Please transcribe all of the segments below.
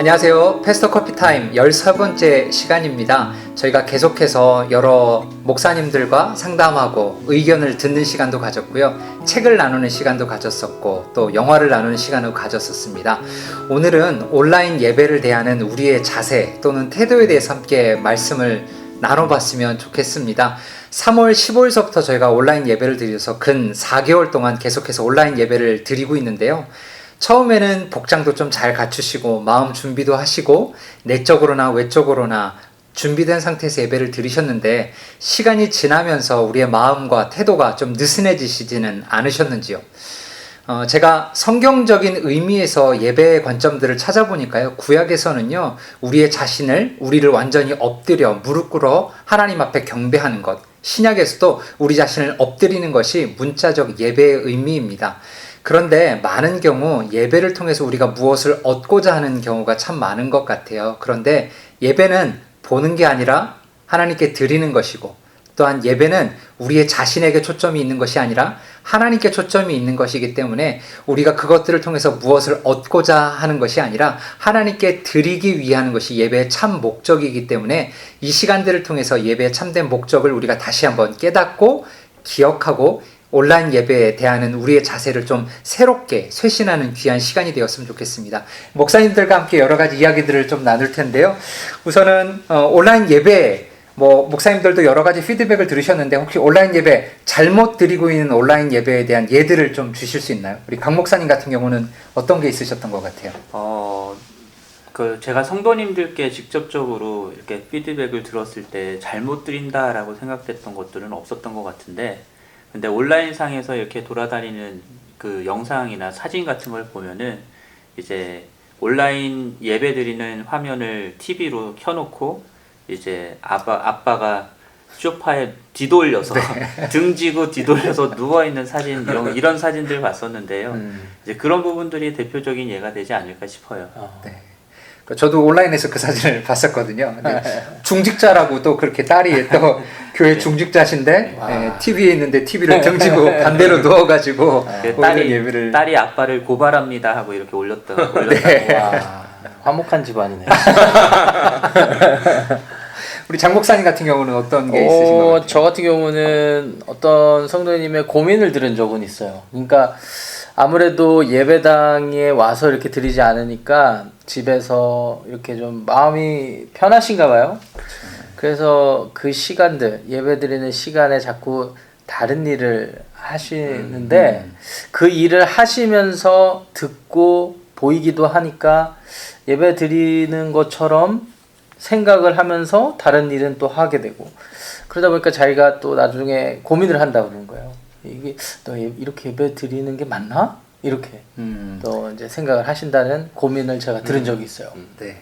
안녕하세요. 패스터 커피타임 13번째 시간입니다. 저희가 계속해서 여러 목사님들과 상담하고 의견을 듣는 시간도 가졌고요. 책을 나누는 시간도 가졌었고 또 영화를 나누는 시간도 가졌었습니다. 오늘은 온라인 예배를 대하는 우리의 자세 또는 태도에 대해서 함께 말씀을 나눠봤으면 좋겠습니다. 3월 15일서부터 저희가 온라인 예배를 드려서 근 4개월 동안 계속해서 온라인 예배를 드리고 있는데요. 처음에는 복장도 좀 잘 갖추시고 마음 준비도 하시고 내적으로나 외적으로나 준비된 상태에서 예배를 드리셨는데 시간이 지나면서 우리의 마음과 태도가 좀 느슨해지시지는 않으셨는지요? 제가 성경적인 의미에서 예배의 관점들을 찾아보니까요. 구약에서는요. 우리를 완전히 엎드려 무릎 꿇어 하나님 앞에 경배하는 것, 신약에서도 우리 자신을 엎드리는 것이 문자적 예배의 의미입니다. 그런데 많은 경우 예배를 통해서 우리가 무엇을 얻고자 하는 경우가 참 많은 것 같아요. 그런데 예배는 보는 게 아니라 하나님께 드리는 것이고 또한 예배는 우리의 자신에게 초점이 있는 것이 아니라 하나님께 초점이 있는 것이기 때문에 우리가 그것들을 통해서 무엇을 얻고자 하는 것이 아니라 하나님께 드리기 위한 것이 예배의 참 목적이기 때문에 이 시간들을 통해서 예배의 참된 목적을 우리가 다시 한번 깨닫고 기억하고 온라인 예배에 대하는 우리의 자세를 좀 새롭게 쇄신하는 귀한 시간이 되었으면 좋겠습니다. 목사님들과 함께 여러 가지 이야기들을 좀 나눌 텐데요. 우선은 온라인 예배, 목사님들도 여러 가지 피드백을 들으셨는데 혹시 온라인 예배 잘못 드리고 있는 온라인 예배에 대한 예들을 좀 주실 수 있나요? 우리 강 목사님 같은 경우는 어떤 게 있으셨던 것 같아요? 제가 성도님들께 직접적으로 이렇게 피드백을 들었을 때 잘못 드린다라고 생각됐던 것들은 없었던 것 같은데, 근데 온라인상에서 이렇게 돌아다니는 그 영상이나 사진 같은 걸 보면은 이제 온라인 예배 드리는 화면을 TV로 켜놓고 이제 아빠가 소파에 뒤돌려서 네. 등지고 뒤돌려서 누워있는 사진 이런 사진들 봤었는데요. 이제 그런 부분들이 대표적인 예가 되지 않을까 싶어요. 네. 저도 온라인에서 그 사진을 봤었거든요. 중직자라고 또 그렇게 딸이 또 교회 중직자신데 TV에 있는데 TV를 등지고 반대로 누워가지고 딸이 아빠를 고발합니다 하고 이렇게 올렸다고. 네. 와, 화목한 집안이네. 우리 장 목사님 같은 경우는 어떤 게 있으신 것 같아요? 저 같은 경우는 어떤 성도님의 고민을 들은 적은 있어요. 그러니까 아무래도 예배당에 와서 이렇게 드리지 않으니까 집에서 이렇게 좀 마음이 편하신가 봐요. 그래서 그 시간들, 예배 드리는 시간에 자꾸 다른 일을 하시는데 그 일을 하시면서 듣고 보이기도 하니까 예배 드리는 것처럼 생각을 하면서 다른 일은 또 하게 되고, 그러다 보니까 자기가 또 나중에 고민을 한다고 그러는 거예요. 이게 너 이렇게 예배 드리는 게 맞나? 이렇게 또 이제 생각을 하신다는 고민을 제가 들은 적이 있어요. 네.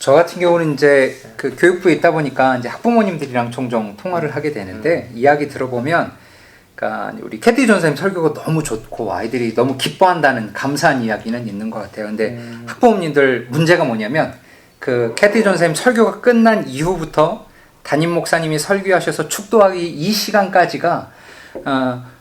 저 같은 경우는 이제 그 교육부에 있다 보니까 이제 학부모님들이랑 종종 통화를 하게 되는데 이야기 들어보면, 그러니까 우리 캐티 존 선생님 설교가 너무 좋고 아이들이 너무 기뻐한다는 감사한 이야기는 있는 것 같아요. 근데 학부모님들 문제가 뭐냐면 그 캐티 존 선생님 설교가 끝난 이후부터 담임 목사님이 설교하셔서 축도하기 이 시간까지가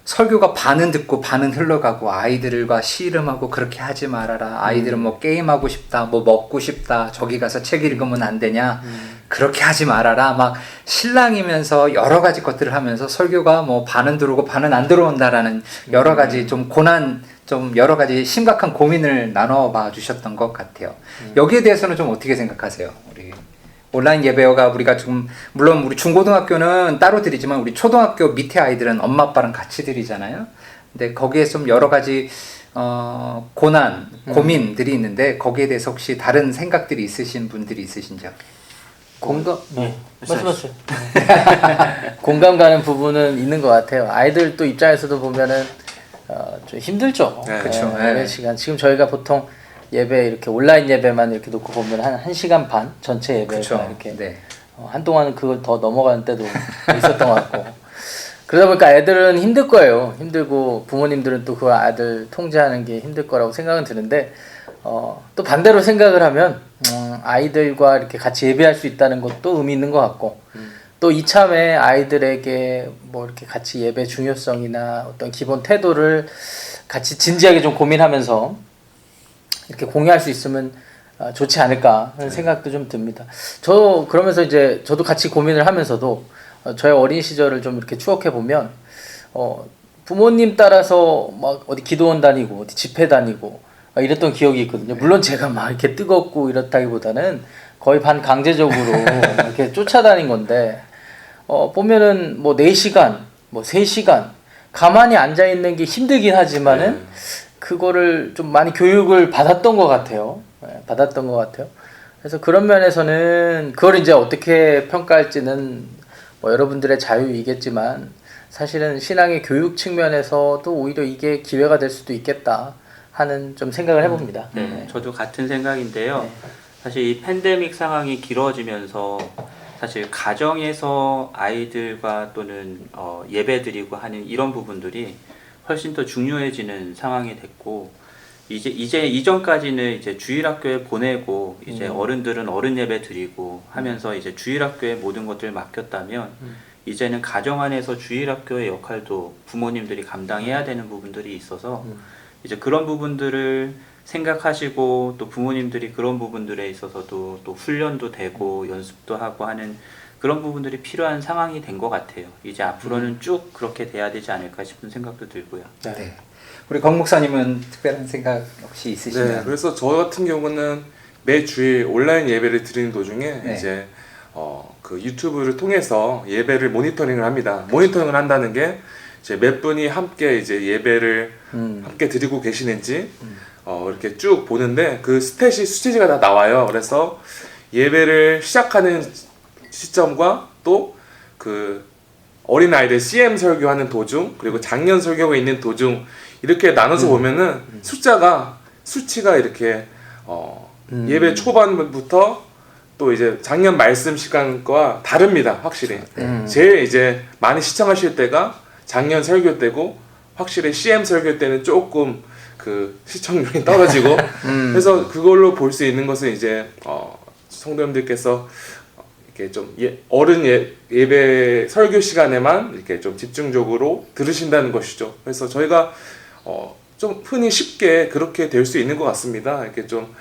설교가 반은 듣고 반은 흘러가고 아이들과 씨름하고 그렇게 하지 말아라. 아이들은 뭐 게임하고 싶다, 뭐 먹고 싶다, 저기 가서 책 읽으면 안 되냐, 그렇게 하지 말아라. 막 신랑이면서 여러 가지 것들을 하면서 설교가 뭐 반은 들어오고 반은 안 들어온다라는 여러 가지 좀 여러 가지 심각한 고민을 나눠봐 주셨던 것 같아요. 여기에 대해서는 좀 어떻게 생각하세요? 우리 온라인 예배가 우리가 지금 물론 우리 중고등학교는 따로 드리지만 우리 초등학교 밑에 아이들은 엄마 아빠랑 같이 드리잖아요. 근데 거기에 좀 여러 가지 고난, 고민들이 있는데 거기에 대해서 혹시 다른 생각들이 있으신 분들이 있으신지요? 말씀하세요. 공감 가는 부분은 있는 것 같아요. 아이들 또 입장에서도 보면은 좀 힘들죠. 그렇죠. 예배 시간 지금 저희가 보통 예배 이렇게 온라인 예배만 이렇게 놓고 보면 한 1시간 반 전체 예배가 이렇게 네. 한동안은 그걸 더 넘어가는 때도 있었던 것 같고, 그러다 보니까 애들은 힘들 거예요. 힘들고 부모님들은 또 그 아들 통제하는 게 힘들 거라고 생각은 드는데 또 반대로 생각을 하면 아이들과 이렇게 같이 예배할 수 있다는 것도 의미 있는 것 같고, 또 이참에 아이들에게 뭐 이렇게 같이 예배 중요성이나 어떤 기본 태도를 같이 진지하게 좀 고민하면서 이렇게 공유할 수 있으면 좋지 않을까 하는 생각도 좀 듭니다. 저 그러면서 이제 저도 같이 고민을 하면서도 저의 어린 시절을 좀 이렇게 추억해 보면 부모님 따라서 막 어디 기도원 다니고 어디 집회 다니고 이랬던 기억이 있거든요. 물론 제가 막 이렇게 뜨겁고 이렇다기보다는 거의 반강제적으로 이렇게 쫓아다닌 건데 보면은 뭐 4시간, 뭐 3시간 가만히 앉아 있는 게 힘들긴 하지만은 그거를 좀 많이 교육을 받았던 것 같아요. 받았던 것 같아요. 그래서 그런 면에서는 그걸 이제 어떻게 평가할지는 뭐 여러분들의 자유이겠지만 사실은 신앙의 교육 측면에서도 오히려 이게 기회가 될 수도 있겠다 하는 좀 생각을 해봅니다. 네, 저도 같은 생각인데요. 네. 사실 이 팬데믹 상황이 길어지면서 사실 가정에서 아이들과 또는 예배드리고 하는 이런 부분들이 훨씬 더 중요해지는 상황이 됐고 이제 이전까지는 이제 주일학교에 보내고 이제 어른들은 어른 예배 드리고 하면서 이제 주일학교에 모든 것들을 맡겼다면 이제는 가정 안에서 주일학교의 역할도 부모님들이 감당해야 되는 부분들이 있어서 이제 그런 부분들을 생각하시고 또 부모님들이 그런 부분들에 있어서도 또 훈련도 되고 연습도 하고 하는 그런 부분들이 필요한 상황이 된 것 같아요. 이제 앞으로는 쭉 그렇게 돼야 되지 않을까 싶은 생각도 들고요. 네. 우리 권 목사님은 특별한 생각 혹시 있으시면? 네, 그래서 저 같은 경우는 매 주일 온라인 예배를 드리는 도중에 네. 이제 그 유튜브를 통해서 예배를 모니터링을 합니다. 모니터링을 한다는 게 이제 몇 분이 함께 이제 예배를 함께 드리고 계시는지 이렇게 쭉 보는데 그 스탯이 수치가 다 나와요. 그래서 예배를 시작하는 시점과 또 그 어린 아이들 CM 설교하는 도중 그리고 작년 설교가 있는 도중 이렇게 나눠서 보면은 수치가 이렇게 예배 초반부터 또 이제 작년 말씀 시간과 다릅니다. 확실히 제일 이제 많이 시청하실 때가 작년 설교 때고 확실히 CM 설교 때는 조금 그 시청률이 떨어지고 그래서 그걸로 볼 수 있는 것은 이제 성도님들께서 이렇게 좀 어른 예배 설교 시간에만 이렇게 좀 집중적으로 들으신다는 것이죠. 그래서 저희가 좀 흔히 쉽게 그렇게 될 수 있는 것 같습니다. 이렇게 좀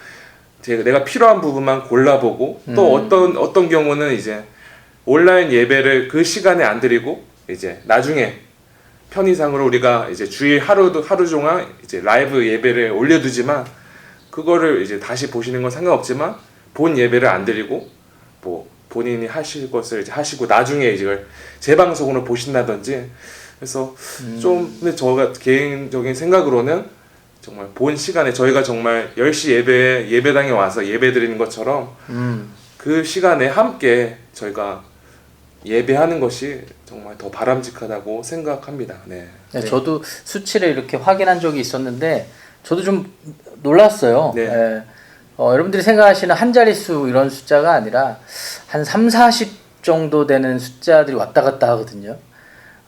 내가 필요한 부분만 골라보고 또 어떤 경우는 이제 온라인 예배를 그 시간에 안 드리고 이제 나중에 편의상으로 우리가 이제 주일 하루 종일 이제 라이브 예배를 올려두지만 그거를 이제 다시 보시는 건 상관없지만 본 예배를 안 드리고 뭐 본인이 하실 것을 이제 하시고 나중에 이걸 재방송으로 보신다든지 그래서 좀 근데 저가 개인적인 생각으로는 정말 본 시간에 저희가 정말 10시 예배당에 와서 예배 드리는 것처럼 그 시간에 함께 저희가 예배하는 것이 정말 더 바람직하다고 생각합니다. 네. 네, 저도 수치를 이렇게 확인한 적이 있었는데 저도 좀 놀랐어요. 네. 예. 여러분들이 생각하시는 한 자릿수 이런 숫자가 아니라 한 3, 40 정도 되는 숫자들이 왔다 갔다 하거든요.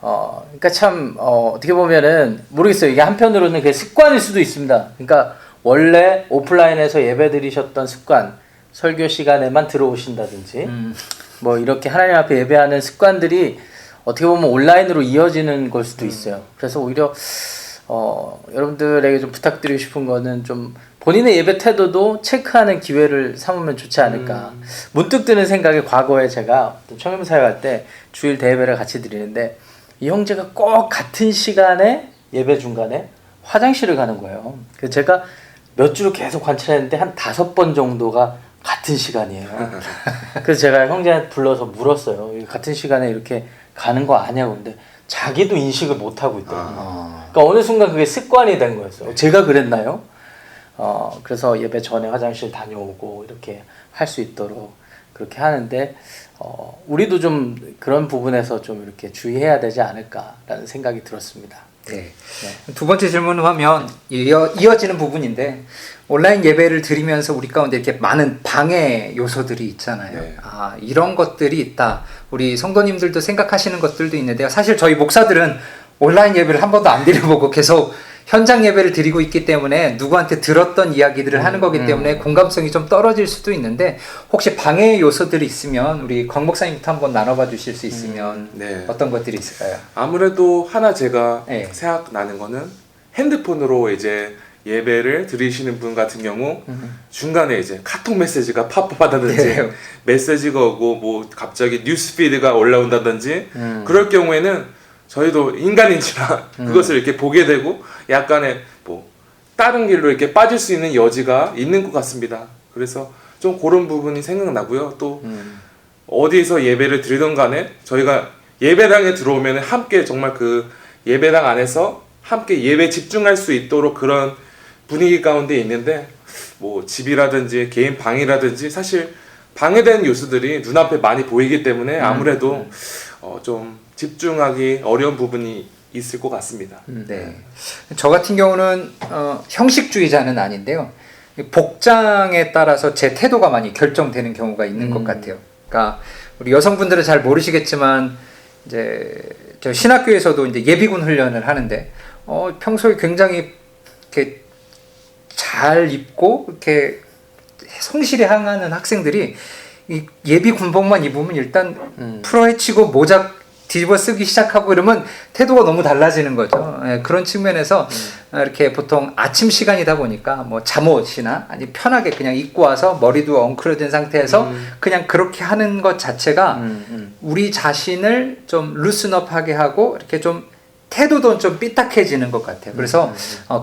그러니까 참 어떻게 보면은 모르겠어요. 이게 한편으로는 그게 습관일 수도 있습니다. 그러니까 원래 오프라인에서 예배 드리셨던 습관, 설교 시간에만 들어오신다든지 뭐 이렇게 하나님 앞에 예배하는 습관들이 어떻게 보면 온라인으로 이어지는 걸 수도 있어요. 그래서 오히려 여러분들에게 좀 부탁드리고 싶은 거는 좀 본인의 예배 태도도 체크하는 기회를 삼으면 좋지 않을까. 문득 드는 생각에 과거에 제가 청년 사역할 때 주일 대예배를 같이 드리는데 이 형제가 꼭 같은 시간에 예배 중간에 화장실을 가는 거예요. 그래서 제가 몇 주를 계속 관찰했는데 한 5번 정도가 같은 시간이에요. 그래서 제가 형제한테 불러서 물었어요. 같은 시간에 이렇게 가는 거 아냐고. 근데 자기도 인식을 못 하고 있더라고요. 그러니까 어느 순간 그게 습관이 된 거였어요. 제가 그랬나요? 그래서 예배 전에 화장실 다녀오고 이렇게 할 수 있도록 그렇게 하는데 우리도 좀 그런 부분에서 좀 이렇게 주의해야 되지 않을까라는 생각이 들었습니다. 네. 두 번째 질문을 하면 이어지는 부분인데 온라인 예배를 드리면서 우리 가운데 이렇게 많은 방해 요소들이 있잖아요. 네. 이런 것들이 있다. 우리 성도님들도 생각하시는 것들도 있는데요. 사실 저희 목사들은 온라인 예배를 한 번도 안 드려보고 계속 현장 예배를 드리고 있기 때문에 누구한테 들었던 이야기들을 하는 거기 때문에 공감성이 좀 떨어질 수도 있는데 혹시 방해 요소들이 있으면 우리 권 목사님부터 한번 나눠봐 주실 수 있으면 네. 어떤 것들이 있을까요? 아무래도 하나 제가 네. 생각나는 거는 핸드폰으로 이제 예배를 드리시는 분 같은 경우 중간에 이제 카톡 메시지가 팝업하다든지 네. 메시지가 오고 뭐 갑자기 뉴스피드가 올라온다든지 그럴 경우에는 저희도 인간인지라 그것을 이렇게 보게 되고 약간의 뭐 다른 길로 이렇게 빠질 수 있는 여지가 있는 것 같습니다. 그래서 좀 그런 부분이 생각나고요. 또 어디서 예배를 드리던 간에 저희가 예배당에 들어오면 함께 정말 그 예배당 안에서 함께 예배 집중할 수 있도록 그런 분위기 가운데 있는데 뭐 집이라든지 개인 방이라든지 사실 방해되는 요소들이 눈앞에 많이 보이기 때문에 아무래도 좀 집중하기 어려운 부분이 있을 것 같습니다. 네. 저 같은 경우는 형식주의자는 아닌데요. 복장에 따라서 제 태도가 많이 결정되는 경우가 있는 것 같아요. 그러니까 우리 여성분들은 잘 모르시겠지만 이제 저 신학교에서도 이제 예비군 훈련을 하는데 평소에 굉장히 이렇게 잘 입고 이렇게 성실히 향하는 학생들이 이 예비 군복만 입으면 일단 풀어헤치고 모자 뒤집어 쓰기 시작하고 이러면 태도가 너무 달라지는 거죠. 예, 그런 측면에서 이렇게 보통 아침 시간이다 보니까 뭐 잠옷이나 아니 편하게 그냥 입고 와서 머리도 엉클어진 상태에서 그냥 그렇게 하는 것 자체가 우리 자신을 좀 루스업하게 하고 이렇게 좀 태도도 좀 삐딱해지는 것 같아요. 그래서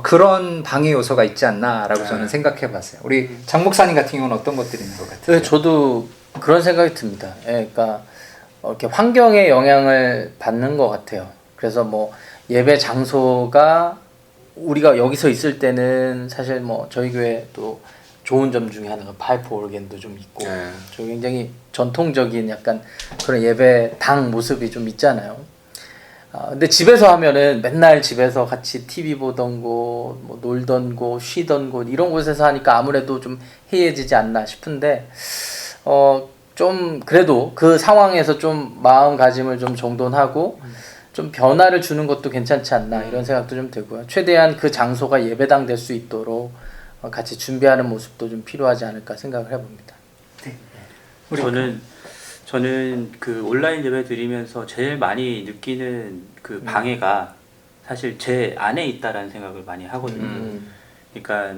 그런 방해 요소가 있지 않나라고 저는 생각해봤어요. 우리 장 목사님 같은 경우는 어떤 것들이 있는 것 같아요? 네, 저도 그런 생각이 듭니다. 예, 그러니까 이렇게 환경의 영향을 받는 것 같아요. 그래서 뭐 예배 장소가 우리가 여기서 있을 때는 사실 뭐 저희 교회 또 좋은 점 중에 하나가 파이프 오르겐도 좀 있고 저 굉장히 전통적인 약간 그런 예배당 모습이 좀 있잖아요. 근데 집에서 하면은 맨날 집에서 같이 TV 보던 곳, 뭐 놀던 곳, 쉬던 곳 이런 곳에서 하니까 아무래도 좀 해이해지지 않나 싶은데 좀 그래도 그 상황에서 좀 마음가짐을 좀 정돈하고 좀 변화를 주는 것도 괜찮지 않나 이런 생각도 좀 들고요. 최대한 그 장소가 예배당 될 수 있도록 같이 준비하는 모습도 좀 필요하지 않을까 생각을 해봅니다. 저는 그 온라인 예배 드리면서 제일 많이 느끼는 그 방해가 사실 제 안에 있다라는 생각을 많이 하거든요. 그러니까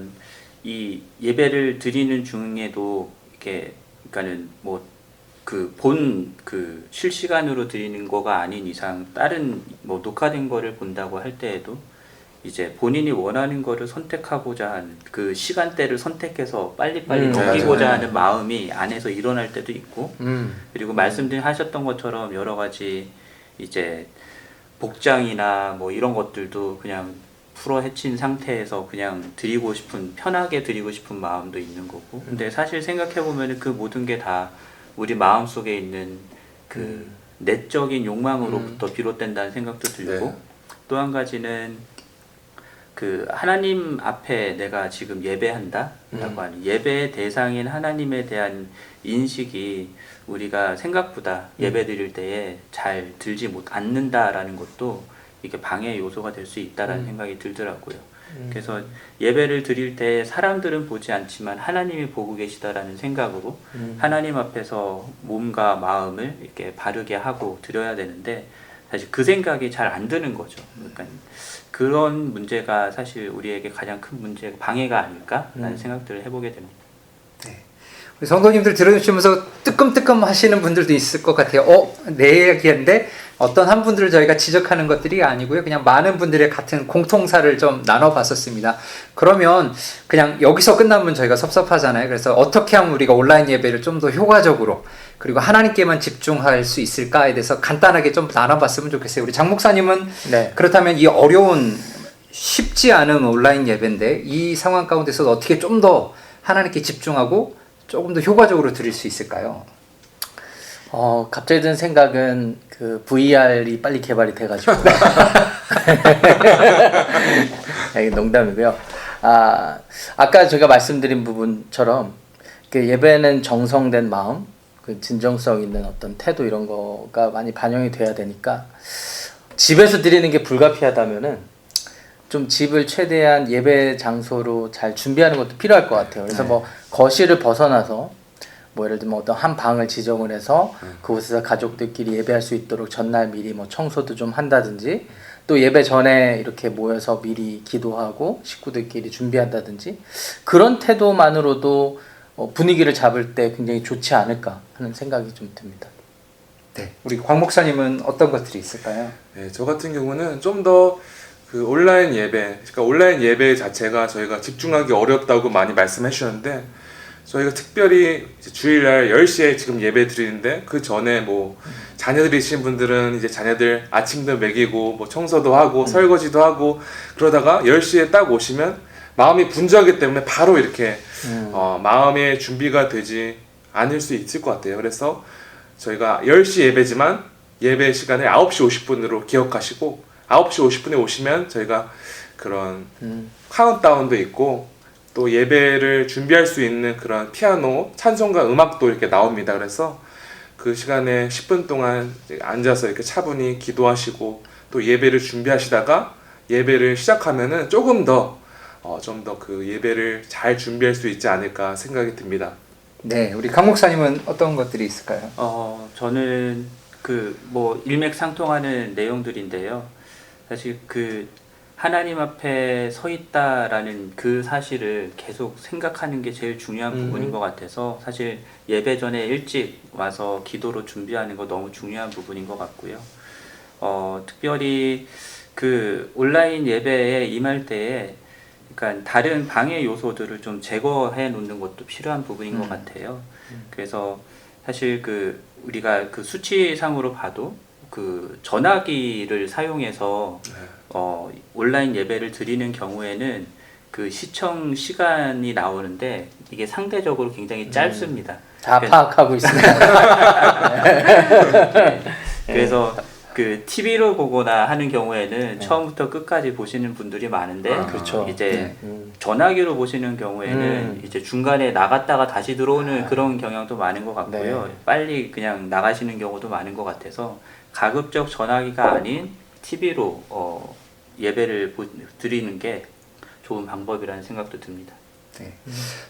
이 예배를 드리는 중에도 이렇게 그러니까는 뭐 그 실시간으로 드리는 거가 아닌 이상 다른 뭐 녹화된 거를 본다고 할 때에도 이제 본인이 원하는 거를 선택하고자 하는 그 시간대를 선택해서 빨리빨리 넘기고자 하는 마음이 안에서 일어날 때도 있고 그리고 말씀하셨던 것처럼 여러 가지 이제 복장이나 뭐 이런 것들도 그냥 풀어헤친 상태에서 그냥 드리고 싶은 편하게 드리고 싶은 마음도 있는 거고 근데 사실 생각해보면 그 모든 게 다 우리 마음속에 있는 그 내적인 욕망으로부터 비롯된다는 생각도 들고 또 한 가지는 그 하나님 앞에 내가 지금 예배한다라고 하는 예배의 대상인 하나님에 대한 인식이 우리가 생각보다 예배 드릴 때에 잘 들지 않는다라는 것도 이게 방해 요소가 될 수 있다라는 생각이 들더라고요. 그래서 예배를 드릴 때 사람들은 보지 않지만 하나님이 보고 계시다라는 생각으로 하나님 앞에서 몸과 마음을 이렇게 바르게 하고 드려야 되는데 사실 그 생각이 잘 안 드는 거죠. 그러니까 그런 문제가 사실 우리에게 가장 큰 문제가 방해가 아닐까라는 생각들을 해보게 됩니다. 네. 우리 성도님들 들으시면서 뜨끔뜨끔 하시는 분들도 있을 것 같아요. 내 얘기인데 어떤 한 분들을 저희가 지적하는 것들이 아니고요. 그냥 많은 분들의 같은 공통사를 좀 나눠봤었습니다. 그러면 그냥 여기서 끝나면 저희가 섭섭하잖아요. 그래서 어떻게 하면 우리가 온라인 예배를 좀 더 효과적으로 그리고 하나님께만 집중할 수 있을까에 대해서 간단하게 좀 나눠봤으면 좋겠어요. 우리 장 목사님은 그렇다면 이 어려운 쉽지 않은 온라인 예배인데 이 상황 가운데서 어떻게 좀 더 하나님께 집중하고 조금 더 효과적으로 드릴 수 있을까요? 갑자기 든 생각은 그 VR이 빨리 개발이 돼가지고 농담이고요. 아까 제가 말씀드린 부분처럼 그 예배는 정성된 마음, 그 진정성 있는 어떤 태도 이런 거가 많이 반영이 돼야 되니까 집에서 드리는 게 불가피하다면은 좀 집을 최대한 예배 장소로 잘 준비하는 것도 필요할 것 같아요. 그래서 뭐 거실을 벗어나서 뭐 예를 들면 어떤 한 방을 지정을 해서 그곳에서 가족들끼리 예배할 수 있도록 전날 미리 뭐 청소도 좀 한다든지 또 예배 전에 이렇게 모여서 미리 기도하고 식구들끼리 준비한다든지 그런 태도만으로도 분위기를 잡을 때 굉장히 좋지 않을까 하는 생각이 좀 듭니다. 네, 우리 광 목사님은 어떤 것들이 있을까요? 네, 저 같은 경우는 좀 더 그 온라인 예배, 그러니까 온라인 예배 자체가 저희가 집중하기 어렵다고 많이 말씀해 주셨는데 저희가 특별히 이제 주일날 10시에 지금 예배 드리는데 그 전에 뭐 자녀들이신 분들은 이제 자녀들 아침도 먹이고 뭐 청소도 하고 설거지도 하고 그러다가 10시에 딱 오시면 마음이 분주하기 때문에 바로 이렇게 마음의 준비가 되지 않을 수 있을 것 같아요. 그래서 저희가 10시 예배지만 예배 시간을 9시 50분으로 기억하시고 9시 50분에 오시면 저희가 그런 카운트다운도 있고 또 예배를 준비할 수 있는 그런 피아노, 찬송가 음악도 이렇게 나옵니다. 그래서 그 시간에 10분 동안 앉아서 이렇게 차분히 기도하시고 또 예배를 준비하시다가 예배를 시작하면은 조금 더 좀 더 그 예배를 잘 준비할 수 있지 않을까 생각이 듭니다. 네, 우리 강 목사님은 어떤 것들이 있을까요? 저는 그 뭐 일맥상통하는 내용들인데요. 사실 그 하나님 앞에 서 있다라는 그 사실을 계속 생각하는 게 제일 중요한 부분인 것 같아서 사실 예배 전에 일찍 와서 기도로 준비하는 거 너무 중요한 부분인 것 같고요. 특별히 그 온라인 예배에 임할 때에 그러니까 다른 방해 요소들을 좀 제거해 놓는 것도 필요한 부분인 것 같아요. 그래서 사실 그 우리가 그 수치상으로 봐도 그 전화기를 사용해서 온라인 예배를 드리는 경우에는 그 시청 시간이 나오는데 이게 상대적으로 굉장히 짧습니다. 다 파악하고 있습니다. 그래서 그 TV로 보거나 하는 경우에는 처음부터 끝까지 보시는 분들이 많은데 그렇죠. 이제 전화기로 보시는 경우에는 이제 중간에 나갔다가 다시 들어오는 그런 경향도 많은 것 같고요. 빨리 그냥 나가시는 경우도 많은 것 같아서 가급적 전화기가 아닌 TV로 예배를 드리는 게 좋은 방법이라는 생각도 듭니다. 네.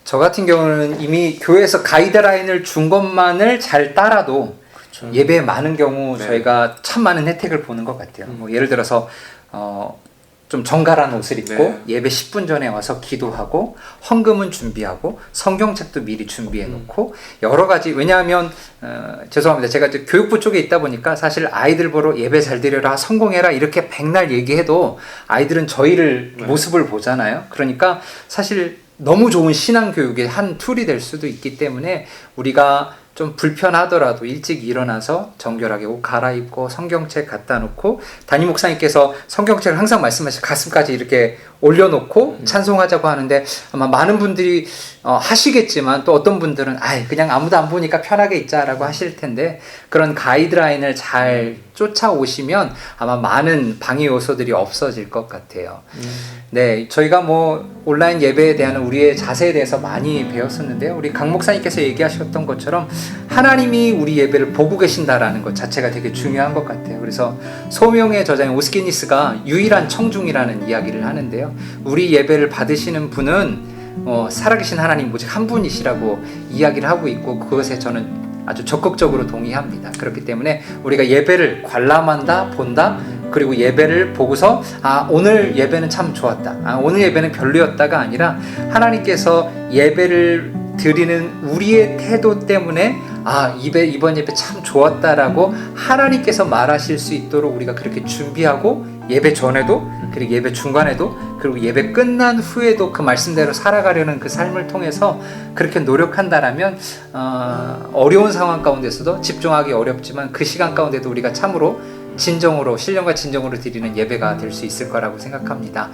저 같은 경우는 이미 교회에서 가이드라인을 준 것만을 잘 따라도 예배에 많은 경우 저희가 참 많은 혜택을 보는 것 같아요. 뭐 예를 들어서 좀 정갈한 옷을 입고 예배 10분 전에 와서 기도하고 헌금은 준비하고 성경책도 미리 준비해 놓고 여러 가지 왜냐하면 죄송합니다. 제가 이제 교육부 쪽에 있다 보니까 사실 아이들 보러 예배 잘 드려라 성공해라 이렇게 백날 얘기해도 아이들은 저희를 모습을 보잖아요. 그러니까 사실 너무 좋은 신앙교육의 한 툴이 될 수도 있기 때문에 우리가 좀 불편하더라도 일찍 일어나서 정결하게 옷 갈아입고 성경책 갖다 놓고 담임 목사님께서 성경책을 항상 말씀하시고 가슴까지 이렇게 올려놓고 찬송하자고 하는데 아마 많은 분들이 하시겠지만 또 어떤 분들은 그냥 아무도 안 보니까 편하게 있자라고 하실 텐데 그런 가이드라인을 잘 쫓아오시면 아마 많은 방해 요소들이 없어질 것 같아요. 네, 저희가 뭐 온라인 예배에 대한 우리의 자세에 대해서 많이 배웠었는데요. 우리 강 목사님께서 얘기하셨던 것처럼 하나님이 우리 예배를 보고 계신다라는 것 자체가 되게 중요한 것 같아요. 그래서 소명의 저자인 오스키니스가 유일한 청중이라는 이야기를 하는데요. 우리 예배를 받으시는 분은 살아계신 하나님 오직 한 분이시라고 이야기를 하고 있고 그것에 저는 아주 적극적으로 동의합니다. 그렇기 때문에 우리가 예배를 관람한다, 본다, 그리고 예배를 보고서 오늘 예배는 참 좋았다. 오늘 예배는 별로였다가 아니라 하나님께서 예배를 드리는 우리의 태도 때문에 이번 예배 참 좋았다라고 하나님께서 말하실 수 있도록 우리가 그렇게 준비하고 예배 전에도 그리고 예배 중간에도 그리고 예배 끝난 후에도 그 말씀대로 살아가려는 그 삶을 통해서 그렇게 노력한다라면 어려운 상황 가운데서도 집중하기 어렵지만 그 시간 가운데도 우리가 참으로 진정으로 신령과 진정으로 드리는 예배가 될 수 있을 거라고 생각합니다.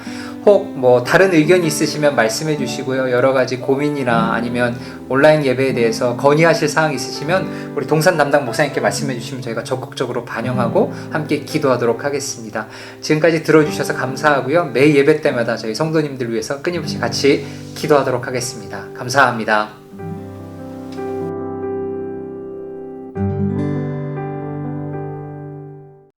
혹 뭐 다른 의견이 있으시면 말씀해 주시고요. 여러 가지 고민이나 아니면 온라인 예배에 대해서 건의하실 사항 있으시면 우리 동산 담당 목사님께 말씀해 주시면 저희가 적극적으로 반영하고 함께 기도하도록 하겠습니다. 지금까지 들어주셔서 감사하고요. 매 예배 때마다 저희 성도님들 위해서 끊임없이 같이 기도하도록 하겠습니다. 감사합니다.